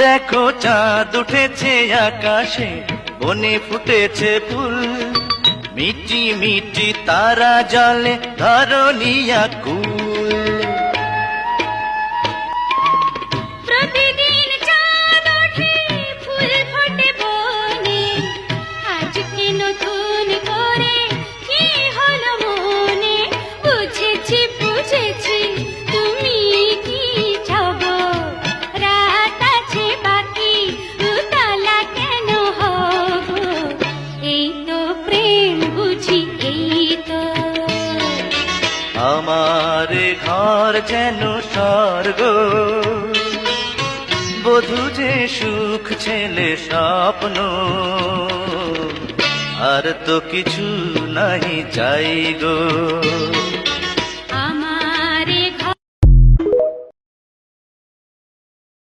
দেখো চাঁদ উঠেছে আকাশে, বনে ফুটেছে ফুল, মিটি মিটি তারা জলে ধরণী আকুল। প্রতিদিন চাঁদ ওঠে, ফুল ফোটে বনে, আজকে নতুন করে কি হলো মনে? বুঝেছি বুঝেছি তুমি কি চাও, রাত আছে বাকি, উতলা কেন হব? এই তো প্রেম বুঝি, এই তো। আমার ঘর যেন স্বর্গ, বধূ যে সুখ ছেলে স্বপ্ন, আর তো কিছু নাই চাই গো।